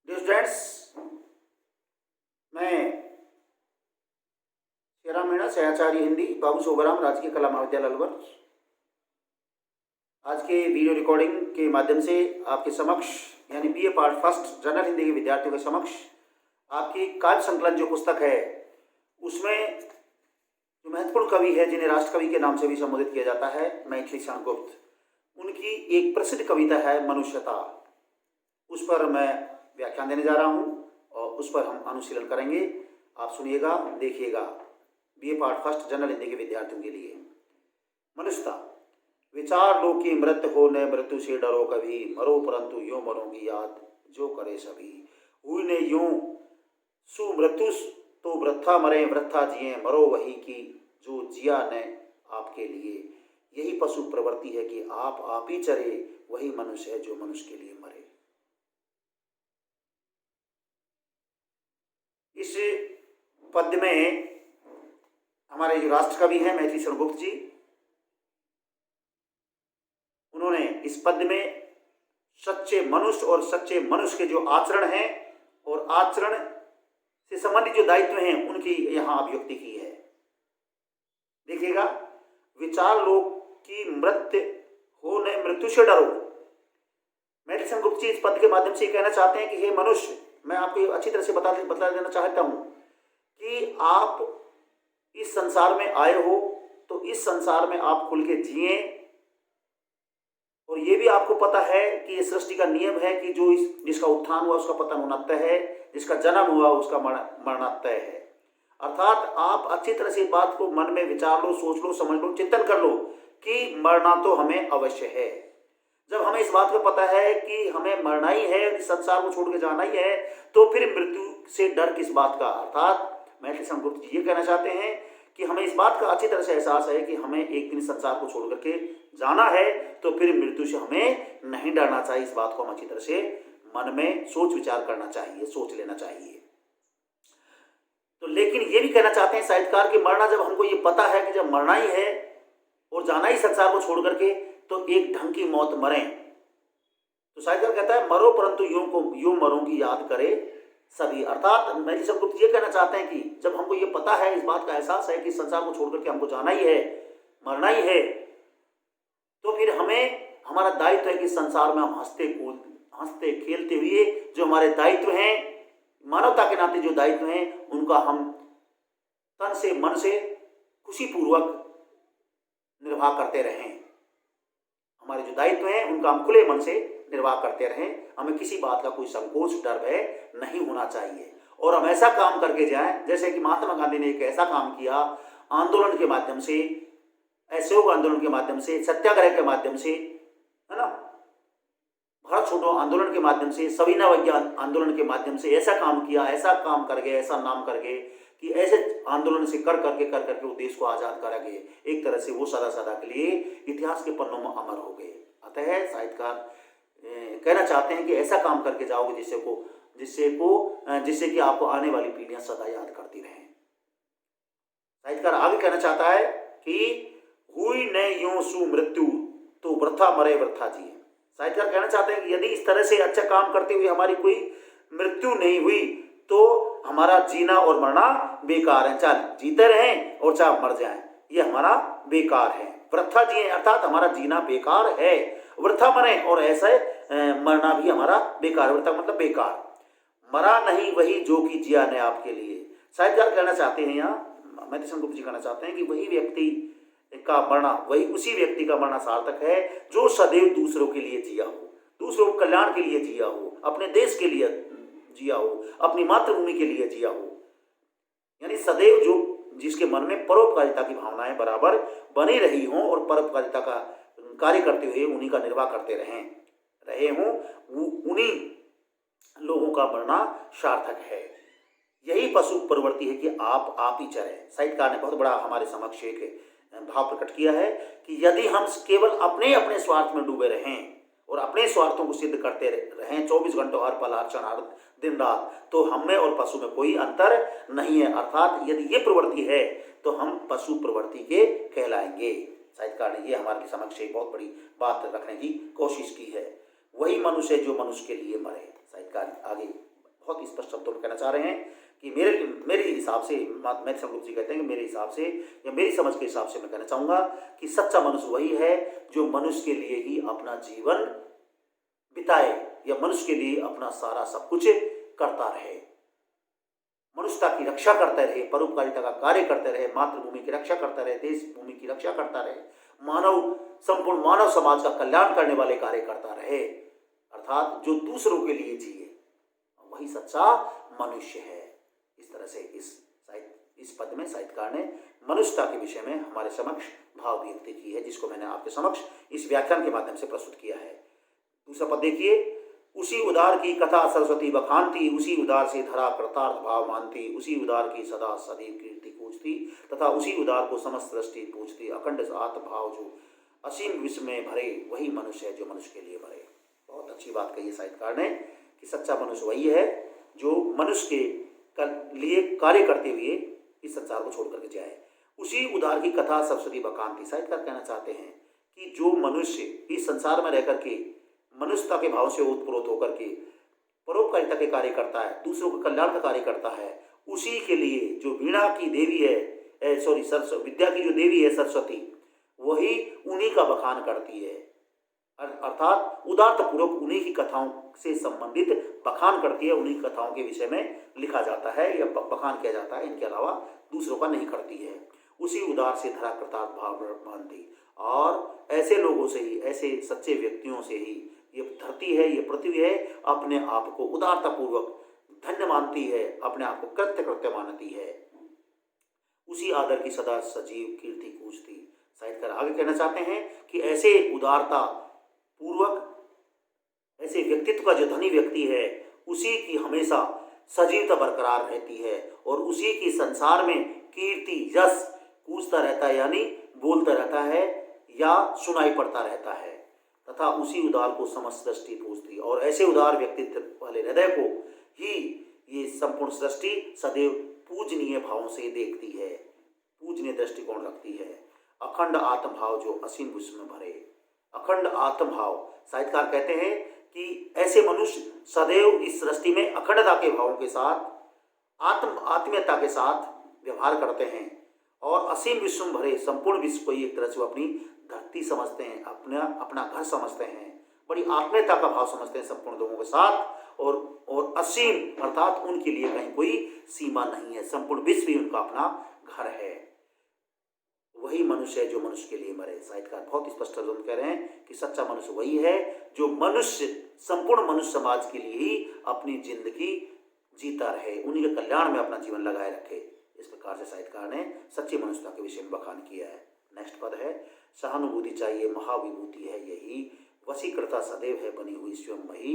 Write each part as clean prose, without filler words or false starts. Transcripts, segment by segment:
Dear students, मैं श्रीराम मीणा सहआचार्य हिंदी बाबू शोभराम राजकीय कला महाविद्यालय अलवर आज के वीडियो रिकॉर्डिंग के माध्यम से आपके समक्ष यानी BA part first general Hindi के विद्यार्थियों के समक्ष आपकी काव्य संकलन जो पुस्तक है उसमें जो महत्वपूर्ण कवि है जिन्हें राष्ट्र कवि के नाम से भी संबोधित किया जाता है मैथिली शरण गुप्त, उनकी एक प्रसिद्ध कविता है मनुष्यता। उस पर मैं व्याख्यान देने जा रहा हूँ और उस पर हम अनुशीलन करेंगे। आप सुनिएगा, देखिएगा। BA part first general Hindi के विद्यार्थियों के लिए मनुष्यता। विचार लो कि मृत्यु हो न मृत्यु से डरो कभी, मरो परंतु यूं मरोगी याद जो करे सभी। हुई ने यूं सुमृत्यु तो वृथा मरे वृथा जिए, मरो वही की जो जिया न आपके लिए। यही पशु प्रवृत्ति है कि आप ही चरे, वही मनुष्य है जो मनुष्य के लिए मरे। इस पद्य में हमारे जो राष्ट्र कवि हैं मैथिली शरण गुप्त जी, उन्होंने इस पद्य में सच्चे मनुष्य और सच्चे मनुष्य के जो आचरण हैं और आचरण से संबंधित जो दायित्व हैं उनकी यहां अभिव्यक्ति की है। देखिएगा, विचार लो कि मृत्यु हो न मृत्यु से डरो। मैथिली शरण गुप्त जी इस पद्य के माध्यम से कहना चाहते हैं कि हे मनुष्य, मैं आपको अच्छी तरह से बता देना चाहता हूं कि आप इस संसार में आए हो तो इस संसार में आप खुल के जिए, और ये भी आपको पता है कि इस सृष्टि का नियम है कि जो जिसका उत्थान हुआ उसका पतन होना तय है, जिसका जन्म हुआ उसका मरना तय है। अर्थात आप अच्छी तरह से बात को मन में विचार लो, सोच लो, समझ लो, चिंतन कर लो कि मरना तो हमें अवश्य है। जब हमें इस बात को पता है कि हमें मरना ही है, इस संसार को छोड़ के जाना ही है, तो फिर मृत्यु से डर किस बात का। अर्थात मैथिली शरण गुप्त जी ये कहना चाहते हैं कि हमें इस बात का अच्छी तरह से एहसास है कि हमें एक दिन संसार को छोड़ करके जाना है, तो फिर मृत्यु से हमें नहीं डरना चाहिए। इस बात को हम अच्छी तरह से मन में सोच विचार करना चाहिए, सोच लेना चाहिए। तो लेकिन ये भी कहना चाहते हैं साहित्यकार कि मरना जब हमको ये पता है कि जब मरना ही है और जाना ही संसार को छोड़ करके, तो एक ढंग की मौत मरें। तो साहित्यकार कहता है मरो परंतु यूं मरोगी याद करे सभी। अर्थात मैथिली शरण गुप्त ये कहना चाहते हैं कि जब हमको ये पता है, इस बात का एहसास है कि संसार को छोड़ करके हमको जाना ही है, मरना ही है, तो फिर हमें हमारा दायित्व है कि संसार में हम हंसते खेलते हुए जो हमारे दायित्व हैं, मानवता के नाते जो दायित्व हैं, उनका हम तन से मन से खुशी पूर्वक निर्वाह करते रहें। हमारे जो दायित्व हैं उनका हम खुले मन से निर्वाह करते रहें। हमें किसी बात का कोई संकोच डर भय नहीं होना चाहिए, और हम ऐसा काम करके जाएं जैसे कि महात्मा गांधी ने एक ऐसा काम किया आंदोलन के माध्यम से, असहयोग आंदोलन के माध्यम से, सत्याग्रह के माध्यम से, है ना, भारत छोड़ो आंदोलन के माध्यम से, सविनय अवज्ञा आंदोलन के माध्यम से ऐसा काम किया, ऐसा काम कर गए, ऐसा नाम कर गए कि ऐसे आंदोलन से कर करके वो देश को आजाद करा गए। एक तरह से वो सदा के लिए इतिहास के पन्नों में अमर हो गए। अतः साहित्यकार कहना चाहते हैं कि ऐसा काम करके जाओगे जिससे कि आपको आने वाली पीढ़ियां सदा याद करती रहें। साहित्यकार आगे कहना चाहता है कि हुई न यूं सु मृत्यु तो वृथा मरे वृथा जिए। साहित्यकार कहना चाहते हैं कि यदि इस तरह से अच्छा काम करते हुए हमारी कोई मृत्यु नहीं हुई तो हमारा जीना और मरना बेकार है। चाहे जीते रहें और चाहे मर जाएं, ये हमारा बेकार है। वृथा जिए अर्थात हमारा जीना बेकार है, वृथा मरे और ऐसे मरना भी हमारा बेकार। वृथा मतलब बेकार। मरा नहीं वही जो कि जिया ने आपके लिए। साहित्यकार कहना चाहते हैं, यहाँ मैथिली शरण गुप्त जी कहना चाहते हैं कि वही व्यक्ति का मरना, वही उसी व्यक्ति का मरना सार्थक है जो सदैव दूसरों के लिए जिया हो, दूसरों के कल्याण के लिए जिया हो, अपने देश के लिए जिया हो, अपनी मातृभूमि के लिए जिया हो। यानी सदैव जो जिसके मन में परोपकारिता की भावनाएं बराबर बनी रही हों और परोपकारिता का कार्य करते हुए उन्हीं का निर्वाह करते रहे हों, उन्हीं लोगों का मरना सार्थक है। यही पशु प्रवृत्ति है कि आप ही चरे। साहित्यकार ने बहुत बड़ा हमारे समक्ष एक भाव प्रकट किया है कि यदि हम केवल अपने स्वार्थ में डूबे रहें और अपने स्वार्थों को सिद्ध करते रहें 24 घंटों हर पल हर क्षण हर दिन रात, तो हम में और पशु में कोई अंतर नहीं है। अर्थात यदि ये प्रवृत्ति है तो हम पशु प्रवृत्ति के कहलाएंगे। साहित्यकार ने ये हमारे समक्ष एक बहुत बड़ी बात रखने की कोशिश की है। वही मनुष्य जो मनुष्य के लिए मरे। साहित्यकार आगे कहना चाह रहे हैं कि मेरे हिसाब से मैं सब लोग जी कहते हैं कि मेरे हिसाब से या मेरी समझ के हिसाब से मैं कहना चाहूँगा कि सच्चा मनुष्य वही है जो मनुष्य के लिए ही अपना जीवन बिताए या मनुष्य के लिए अपना सारा सब कुछ करता रहे, मनुष्यता की रक्षा करते रहे, परोपकारिता का कार्य करते रहे, मातृभूमि की रक्षा करता रहे, देश भूमि की रक्षा करता रहे, संपूर्ण मानव समाज का कल्याण करने वाले कार्य करता रहे, अर्थात जो दूसरों के लिए जिए, वही सच्चा मनुष्य है। इस तरह से इस पद में साहित्यकार ने मनुष्यता के विषय में हमारे समक्ष भाव व्यक्त की है, जिसको मैंने आपके समक्ष इस व्याख्यान के माध्यम से प्रस्तुत किया है। दूसरा पद देखिए, उसी उदार की कथा सरस्वती बखानती, उसी उदार से धरा कृतार्थ भाव मानती, उसी उदार की सदा सदैव कीर्ति पूजती, तथा उसी उदार को समस्त दृष्टि पूजती, अखंड आत्म भाव जो असीम विश्व में भरे, वही मनुष्य है जो मनुष्य के लिए मरे। बहुत अच्छी बात कही है साहित्यकार ने कि सच्चा मनुष्य वही है जो मनुष्य के लिए कार्य करते हुए इस संसार को छोड़ करके जाए। उसी उदार की कथा सरस्वती बखानती, साहित्यकार कहना चाहते हैं कि जो मनुष्य इस संसार में रह करके मनुष्यता के भाव से ओतप्रोत होकर के परोपकारिता के कार्य करता है, दूसरों के कल्याण का कार्य करता है, उसी के लिए जो वीणा की देवी है, विद्या की जो देवी है सरस्वती, वही उन्हीं का बखान करती है, अर्थात उदारतापूर्वक उन्हीं की कथाओं से संबंधित बखान करती है, उन्हीं कथाओं के विषय में लिखा जाता है या बखान किया जाता है, इनके अलावा दूसरों का नहीं करती है। उसी उदार से धरा कृतार्थ भाव मानती, और ऐसे लोगों से ही, ऐसे सच्चे व्यक्तियों से ही ये धरती है, ये पृथ्वी है, अपने आप को उदारतापूर्वक धन्य मानती है, अपने आप को कृत्य मानती है। उसी आदर की सदा सजीव कीर्ति पूजती। साहित्यकार आगे कहना चाहते हैं कि ऐसे उदारता पूर्वक, ऐसे व्यक्तित्व का जो धनी व्यक्ति है, उसी की हमेशा सजीवता बरकरार रहती है और उसी की संसार में कीर्ति यश पूजता रहता है, यानी बोलता रहता है या सुनाई पड़ता रहता है, तथा उसी उदार को समस्त सृष्टि पूजती। और ऐसे उदार व्यक्तित्व वाले हृदय को ही ये संपूर्ण सृष्टि सदैव पूजनीय भावों से देखती है, पूजनीय दृष्टिकोण रखती है। अखंड आत्मभाव जो असीम विश्व में भरे, अखंड आत्मभाव, साहित्यकार कहते हैं कि ऐसे मनुष्य सदैव इस सृष्टि में अखंडता के भावों के साथ, आत्मीयता के साथ व्यवहार करते हैं और असीम विश्व में भरे संपूर्ण विश्व को एक तरह से वो अपनी धरती समझते हैं, अपना घर समझते हैं, बड़ी आत्मीयता का भाव समझते हैं संपूर्ण लोगों के साथ, और असीम अर्थात उनके लिए कहीं कोई सीमा नहीं है, संपूर्ण विश्व ही उनका अपना घर है। वही मनुष्य है जो मनुष्य के लिए मरे। साहित्यकार बहुत स्पष्ट शब्दों में कह रहे हैं कि सच्चा मनुष्य वही है जो मनुष्य, संपूर्ण मनुष्य समाज के लिए ही अपनी जिंदगी जीता रहे, उन्हीं के कल्याण में अपना जीवन लगाए रखे। इस प्रकार से साहित्यकार ने सच्ची मनुष्यता के विषय में बखान किया है। नेक्स्ट पद है, सहानुभूति चाहिए महाविभूति है यही, वशीकृता सदैव है बनी हुई स्वयं वही,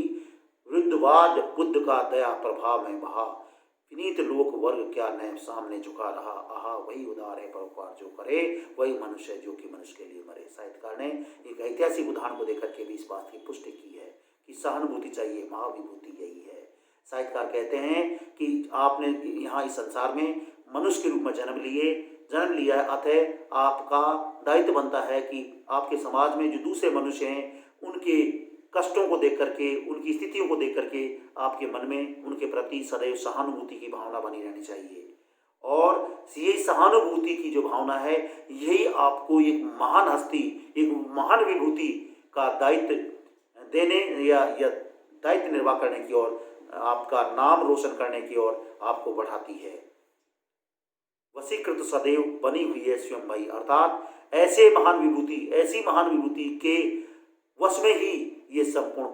वृद्धवाद बुद्ध का दया प्रभाव में बहा, विनीत लोक वर्ग क्या नए सामने झुका रहा, आहा वही उदार है परोपकार जो करे, वही मनुष्य है जो कि मनुष्य के लिए मरे। साहित्यकार ने एक ऐतिहासिक उदाहरण को देकर के भी इस बात की पुष्टि की है कि सहानुभूति चाहिए महाविभूति यही है। साहित्यकार कहते हैं कि आपने यहाँ इस संसार में मनुष्य के रूप में जन्म लिया है, अतः आपका दायित्व बनता है कि आपके समाज में जो दूसरे मनुष्य हैं उनके कष्टों को देख करके, उनकी स्थितियों को देख करके आपके मन में उनके प्रति सदैव सहानुभूति की भावना बनी रहनी चाहिए। और ये सहानुभूति की जो भावना है, यही आपको एक महान हस्ती, एक महान विभूति का दायित्व देने या दायित्व निर्वाह करने की ओर, आपका नाम रोशन करने की ओर आपको बढ़ाती है। वशीकृत सदैव बनी हुई है स्वयं भाई, अर्थात ऐसी महान विभूति के वश में ही ये संपूर्ण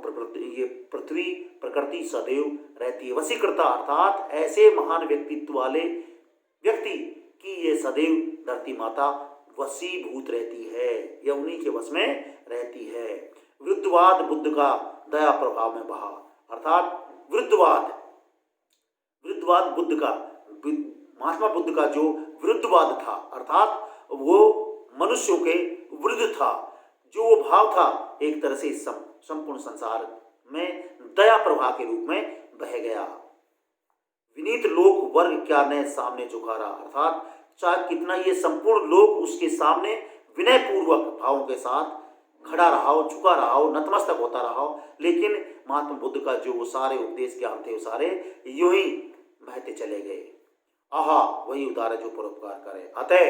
पृथ्वी प्रकृति सदैव रहती है। वशीकृता अर्थात ऐसे महान व्यक्तित्व वाले व्यक्ति की ये सदैव धरती माता वशीभूत रहती है या उन्हीं के वश में रहती है। वृद्धवाद बुद्ध का दया प्रभाव में बहा, अर्थात वृद्धवाद बुद्ध का, महात्मा बुद्ध का जो वृद्धवाद था, अर्थात वो मनुष्यों के वृद्ध था, जो वो भाव था एक तरह से संपूर्ण संसार में दया प्रवाह के रूप में बह गया। विनीत लोक वर्ग क्या नए सामने झुका रहा, अर्थात चाहे कितना ये संपूर्ण लोक उसके सामने विनय पूर्वक भावों के साथ खड़ा रहा हो, झुका रहा हो, नतमस्तक होता रहा हो, लेकिन महात्मा बुद्ध का जो वो सारे उपदेश ज्ञान थे वो सारे यूं ही बहते चले गए। आहा, वही उदार है जो परोपकार करे। अतः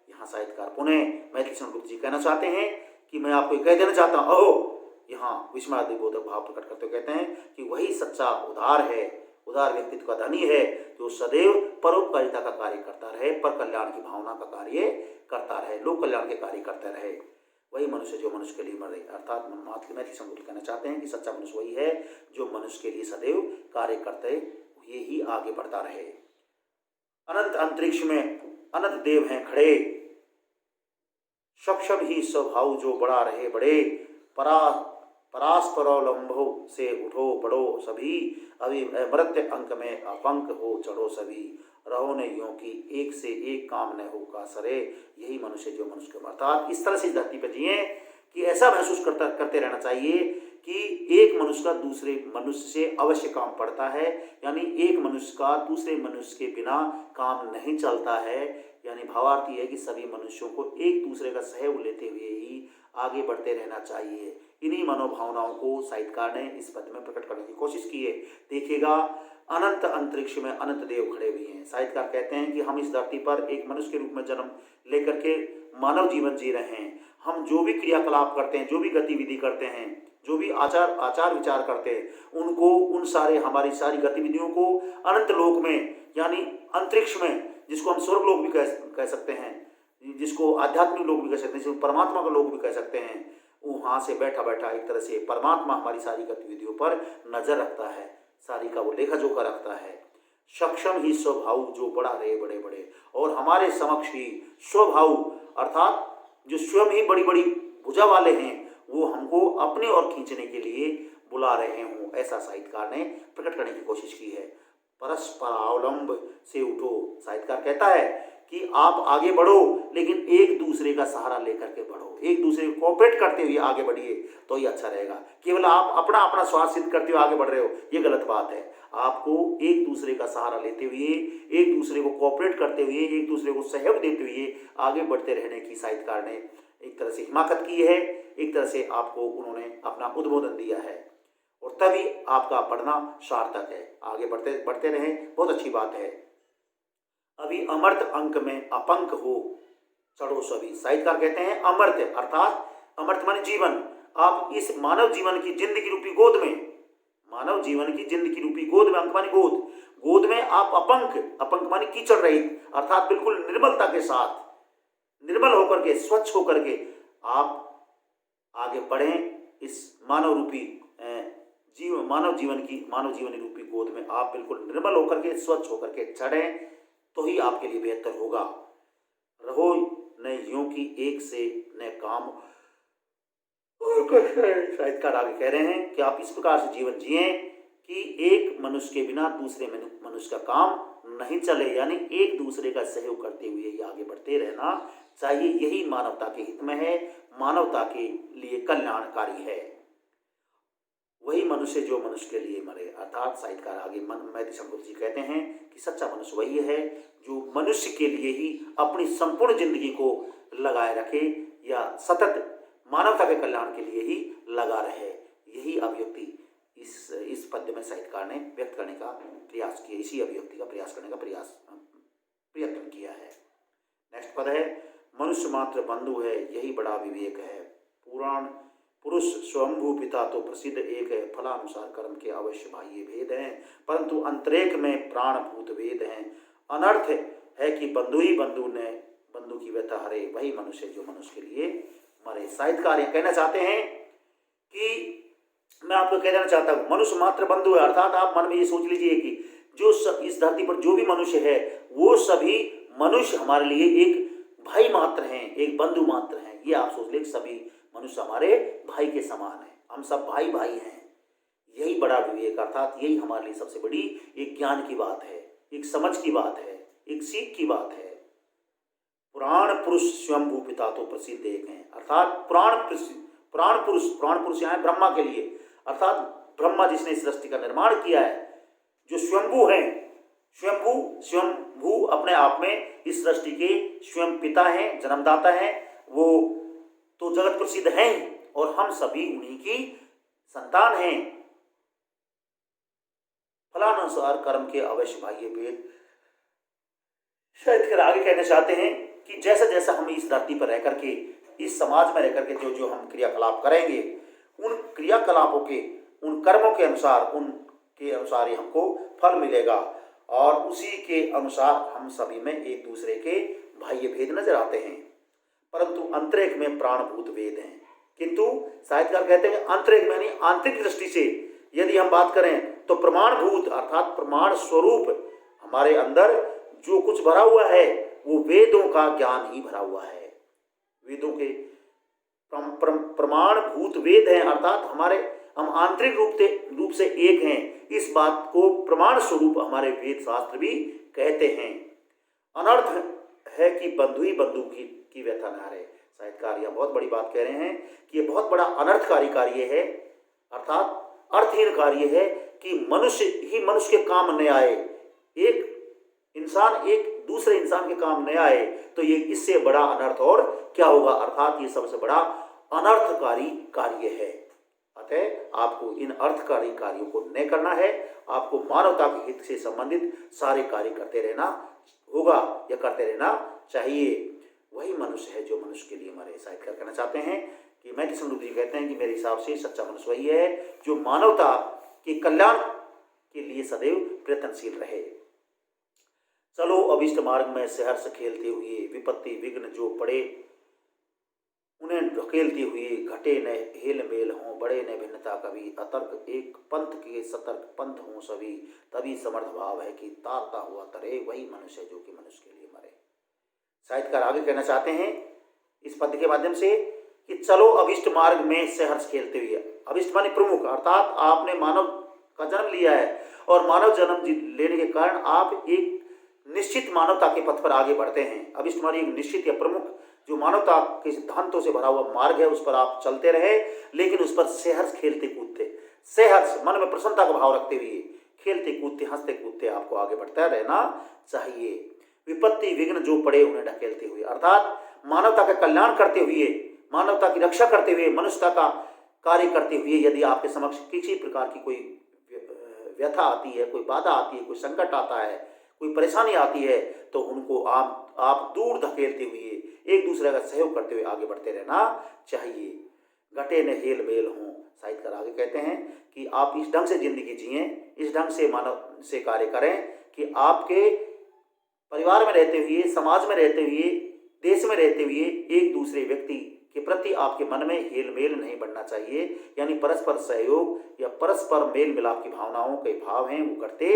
यहाँ साहित्यकार पुनः मैथिली संस्कृति जी कहना चाहते हैं कि मैं आपको कह देना चाहता हूँ, अहो, यहाँ विस्मयादिबोधक भाव प्रकट करते कहते हैं कि वही सच्चा उदार है, उदार व्यक्तित्व का धनी है, जो सदैव परोपकारिता का कार्य करता रहे, पर कल्याण की भावना का कार्य करता रहे, लोक कल्याण के कार्य करता रहे। वही मनुष्य जो मनुष्य के लिए मरे। अर्थात मैथिली संस्कृति कहना चाहते हैं कि सच्चा मनुष्य वही है जो मनुष्य के लिए सदैव कार्य करते हुए ही आगे बढ़ता रहे। अनंत अंतरिक्ष में अनंत देव हैं खड़े, सक्षम ही स्वभाव जो बड़ा रहे बड़े, परास्परोलंभो से उठो बढ़ो सभी, अभी मृत्य अंक में अपंक हो चढ़ो सभी, रहो ने यों की एक से एक काम न हो का सरे, यही मनुष्य जो मनुष्य के। अर्थात इस तरह से धरती पर जिए कि ऐसा महसूस करते रहना चाहिए कि एक मनुष्य का दूसरे मनुष्य से अवश्य काम पड़ता है, यानी एक मनुष्य का दूसरे मनुष्य के बिना काम नहीं चलता है। यानी भावार्थ ये है कि सभी मनुष्यों को एक दूसरे का सहयोग लेते हुए ही आगे बढ़ते रहना चाहिए। इन्हीं मनोभावनाओं को साहित्यकार ने इस पद में प्रकट करने की कोशिश की है। देखिएगा, अनंत अंतरिक्ष में अनंत देव खड़े हुए हैं। साहित्यकार कहते हैं कि हम इस धरती पर एक मनुष्य के रूप में जन्म लेकर के मानव जीवन जी रहे हैं। हम जो भी क्रियाकलाप करते हैं, जो भी गतिविधि करते हैं, जो भी आचार विचार करते हैं, उनको हमारी सारी गतिविधियों को अनंत लोक में, यानी अंतरिक्ष में, जिसको हम स्वर्ग लोक भी कह सकते हैं, जिसको आध्यात्मिक लोक भी कह सकते हैं, जिसको परमात्मा का लोक भी कह सकते हैं, वहाँ से बैठा बैठा एक तरह से परमात्मा हमारी सारी गतिविधियों पर नजर रखता है, सारी का वो लेखा जोखा रखता है। सक्षम ही स्वभाव जो बड़ा रहे बड़े बड़े, और हमारे समक्ष ही स्वभाव अर्थात जो स्वयं ही बड़ी बड़ी भुजा वाले हैं, वो हमको अपने ओर खींचने के लिए बुला रहे हों, ऐसा साहित्यकार ने प्रकट करने की कोशिश की है। परस्परावलंब से उठो, साहित्यकार कहता है कि आप आगे बढ़ो, लेकिन एक दूसरे का सहारा लेकर के बढ़ो, एक दूसरे को कोऑपरेट करते हुए आगे बढ़िए, तो ही अच्छा रहेगा। केवल आप अपना स्वार्थ सिद्ध करते हुए आगे बढ़ रहे हो, ये गलत बात है। आपको एक दूसरे का सहारा लेते हुए, एक दूसरे को कोऑपरेट करते हुए, एक दूसरे को सहयोग देते हुए आगे बढ़ते रहने की साहित्यकार ने एक तरह से हिमाकत की है, एक तरह से आपको उन्होंने अपना उद्बोधन दिया है, और तभी आपका पढ़ना सार्थक है। आगे बढ़ते रहें, बहुत अच्छी बात है। अभी अमर्त अंक में अपंक हो चढ़ो सभी, साहित्यकार कहते हैं अमर्त अर्थात अमर्त माने जीवन। आप इस मानव जीवन की जिंदगी रूपी गोद में, मानव जीवन की जिंदगी रूपी गोद में, अंक माने गोद में आप अपंक माने कीचड़ रहित, अर्थात बिल्कुल निर्मलता के साथ, निर्मल होकर के, स्वच्छ होकर के आप आगे बढ़ें। इस मानव जीवन रूपी गोद में आप बिल्कुल निर्मल होकर के, स्वच्छ होकर के चढ़ें, तो ही आपके लिए बेहतर होगा। रहो न यूं की एक से न काम, साहित्यकार आगे कह रहे हैं कि आप इस प्रकार से जीवन जिए कि एक मनुष्य के बिना दूसरे मनुष्य का काम नहीं चले, यानी एक दूसरे का सहयोग करते हुए ही आगे बढ़ते रहना चाहिए। यही मानवता के हित में है, मानवता के लिए कल्याणकारी है। वही मनुष्य जो मनुष्य के लिए मरे, अर्थात साहित्यकार आगे मैथिली संस्कृति जी कहते हैं कि सच्चा मनुष्य वही है जो मनुष्य के लिए ही अपनी संपूर्ण जिंदगी को लगाए रखे, या सतत मानवता के कल्याण के लिए ही लगा रहे। यही अभिव्यक्ति इस पद्य में साहित्यकार ने व्यक्त करने का प्रयास किया, इसी अभिव्यक्ति का प्रयास करने का प्रयत्न किया है। नेक्स्ट पद है, मनुष्य मात्र बंधु है यही बड़ा विवेक है, पुराण पुरुष स्वयंभू पिता तो प्रसिद्ध एक है, फलानुसार कर्म के अवश्य बाह्य भेद हैं, परंतु अंतरेक में प्राणभूत वेद हैं। अनर्थ है कि बंधु ही बंधु की व्यथा हरे, वही मनुष्य जो मनुष्य के लिए मरे। साहित्यकार ये कहना चाहते हैं कि मैं आपको कह देना चाहता हूँ, मनुष्य मात्र बंधु है, अर्थात आप मन में ये सोच लीजिए कि जो इस धरती पर जो भी मनुष्य है, वो सभी मनुष्य हमारे लिए एक भाई मात्र हैं, एक बंधु मात्र हैं। ये आप सोच ले, सभी मनुष्य हमारे भाई के समान है, हम सब भाई भाई हैं। यही बड़ा विवेक, अर्थात यही हमारे लिए सबसे बड़ी एक ज्ञान की बात है, एक समझ की बात है, एक सीख की बात है। पुराण पुरुष स्वयंभू पिता तो प्रसिद्ध एक हैं, अर्थात प्राण पुरुष यहाँ ब्रह्मा के लिए, अर्थात ब्रह्मा जिसने इस सृष्टि का निर्माण किया है, जो स्वयंभू हैं, स्वयंभू अपने आप में इस सृष्टि के स्वयं पिता हैं, जन्मदाता हैं, वो तो जगत प्रसिद्ध हैं, और हम सभी उन्हीं की संतान हैं। कल्याणानुसार कर्म के अवश्य बाह्य भेद। शायद आगे कहना चाहते हैं कि जैसा जैसा हम इस धरती पर रह करके, इस समाज में रह करके जो जो हम क्रियाकलाप करेंगे, उन क्रियाकलापों के, उन कर्मों के अनुसार, उनके अनुसार ही हमको फल मिलेगा। और उसी के अनुसार हम सभी में एक दूसरे के बाह्य भेद नजर आते हैं, परंतु अंतरिक्ष में प्राणभूत भेद हैं। किंतु साहित्यकार कहते हैं अंतरिक्ष में नहीं, आंतरिक दृष्टि से यदि हम बात करें तो प्रमाणभूत अर्थात प्रमाण स्वरूप हमारे अंदर जो कुछ भरा हुआ है वो वेदों का ज्ञान ही भरा हुआ है। वेदों के प्रमाणभूत वेद हैं, अर्थात हम आंतरिक रूप से एक हैं। इस बात को प्रमाण स्वरूप हमारे वेद शास्त्र भी कहते हैं। अनर्थ है कि बंधु ही बंधु की व्यथा न हारे। साहित्यकार यह बहुत बड़ी बात कह रहे हैं कि यह बहुत बड़ा अनर्थकारी कार्य है, अर्थात अर्थहीन कार्य है कि मनुष्य ही मनुष्य के काम न आए, एक इंसान एक दूसरे इंसान के काम न आए, तो ये इससे बड़ा अनर्थ और क्या होगा, अर्थात ये सबसे बड़ा अनर्थकारी कार्य है। अतः आपको इन अर्थकारी कार्यों को न करना है, आपको मानवता के हित से संबंधित सारे कार्य करते रहना होगा या करते रहना चाहिए। वही मनुष्य है जो मनुष्य के लिए मरे। साहित्यकार कहना चाहते हैं कि मैथ्यू संरूप जी कहते हैं कि मेरे हिसाब से सच्चा मनुष्य वही है जो मानवता के कल्याण के लिए सदैव प्रयत्नशील रहे। चलो अभिष्ट मार्ग में सहर्ष खेलते हुए, विपत्ति विघ्न जो पड़े उन्हें ढकेलते हुए, घटे न हेल मेल हों, बड़े न भिन्नता कभी, अतर्क एक पंथ के सतर्क पंथ हों सभी, तभी समर्थ भाव है कि तारता हुआ तरे, वही मनुष्य है जो कि मनुष्य के लिए मरे। साहित्यकार आगे कहना चाहते हैं इस पद के माध्यम से कि चलो अभिष्ट मार्ग में से हर्ष खेलते हुए। अभिष्ट माने प्रमुख, अर्थात आपने मानव का जन्म लिया है और मानव जन्म लेने के कारण आप एक निश्चित मानवता के पथ पर आगे बढ़ते हैं। अभिष्ट माने एक निश्चित या प्रमुख जो मानवता के सिद्धांतों से भरा हुआ मार्ग है, उस पर आप चलते रहे, लेकिन उस पर सेहर्ष खेलते कूदते, सेहर्ष मन में प्रसन्नता का भाव रखते हुए खेलते कूदते हंसते कूदते आपको आगे बढ़ता रहना चाहिए। विपत्ति विघ्न जो पड़े उन्हें ढकेलते हुए, अर्थात मानवता का कल्याण करते हुए, मानवता की रक्षा करते हुए, मनुष्यता का कार्य करते हुए यदि आपके समक्ष किसी प्रकार की कोई व्यथा आती है, कोई बाधा आती है, कोई संकट आता है, कोई परेशानी आती है, तो उनको आप दूर धकेलते हुए एक दूसरे का सहयोग करते हुए आगे बढ़ते रहना चाहिए। घटे न हेल मेल हों। साहित्यकार आगे कहते हैं कि आप इस ढंग से जिंदगी जिए, इस ढंग से मानव से कार्य करें कि आपके परिवार में रहते हुए, समाज में रहते हुए, देश में रहते हुए एक दूसरे व्यक्ति के प्रति आपके मन में हेल मेल नहीं बढ़ना चाहिए, यानी परस्पर सहयोग या परस्पर मेल मिलाप की भावनाओं के भाव हैं वो घटते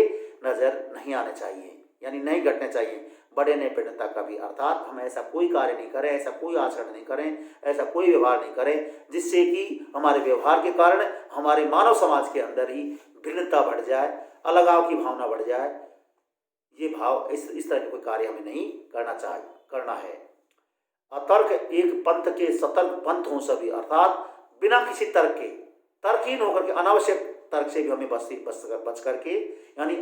नजर नहीं आने चाहिए, यानी नहीं घटने चाहिए। बड़े ने पिंडता कभी, अर्थात हम ऐसा कोई कार्य नहीं करें, ऐसा कोई आचरण नहीं करें, ऐसा कोई व्यवहार नहीं करें जिससे कि हमारे व्यवहार के कारण हमारे मानव समाज के अंदर ही भिन्नता बढ़ जाए, अलगाव की भावना बढ़ जाए। ये भाव इस तरह के कोई कार्य हमें नहीं करना है। अतर्क एक पंथ के सतर्क पंथ हों सभी, अर्थात बिना किसी तर्क के, तर्कहीन होकर के, अनावश्यक तर्क से भी हमें बच करके, यानी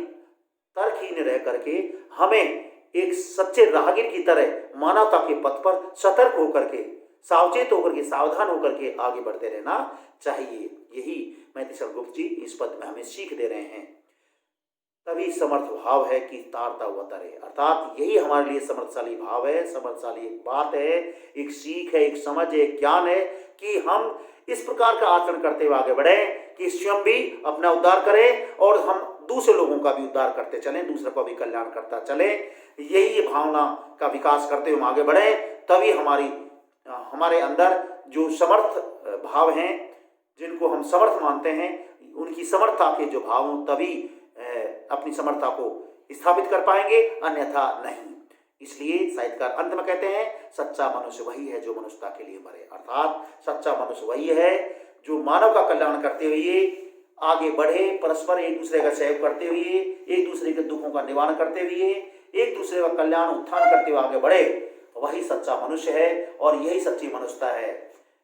तर्कहीन रह करके हमें एक सच्चे राहगीर की तरह मानवता के पथ पर सतर्क होकर के, सावचेत होकर के, सावधान होकर के आगे बढ़ते रहना चाहिए। यही मैथ्यू गुप्त जी इस पद में हमें सीख दे रहे हैं। तभी समर्थ भाव है कि तारता हुआ तरे, अर्थात यही हमारे लिए समर्थशाली भाव है, समर्थशाली एक बात है, एक सीख है, एक समझ है, एक ज्ञान है कि हम इस प्रकार का आचरण करते हुए आगे बढ़ें कि स्वयं भी अपना उद्धार करें और हम दूसरे लोगों का भी उद्धार करते चलें, दूसरे का भी कल्याण करता चलें। यही भावना का विकास करते हुए आगे बढ़ें, तभी हमारे अंदर जो समर्थ भाव हैं, जिनको हम समर्थ मानते हैं, उनकी समर्थता के जो भाव हों, तभी अपनी समर्थता को स्थापित कर पाएंगे, अन्यथा नहीं। इसलिए साहित्यकार अंत में कहते हैं सच्चा मनुष्य वही है जो मनुष्यता के लिए मरे, अर्थात सच्चा मनुष्य वही है जो मानव का कल्याण करते हुए आगे बढ़े, परस्पर एक दूसरे का सहयोग करते हुए, एक दूसरे के दुखों का निवारण करते हुए, एक दूसरे का कल्याण उत्थान करते हुए आगे बढ़े, वही सच्चा मनुष्य है और यही सच्ची मनुष्यता है।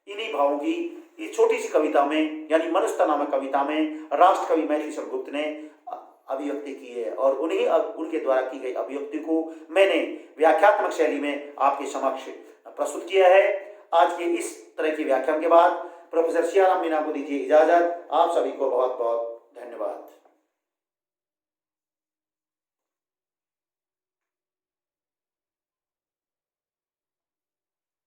इन्हीं भावों की इस छोटी सी कविता में, यानी मनुष्यता नामक कविता में राष्ट्र कवि मैथिली गुप्त ने अभिव्यक्ति की है और उनके द्वारा की गई अभिव्यक्ति को मैंने व्याख्यात्मक शैली में आपके समक्ष प्रस्तुत किया है। आज के इस तरह के व्याख्यान के बाद प्रोफेसर सियाराम मीणा को दीजिए इजाजत। आप सभी को बहुत बहुत धन्यवाद।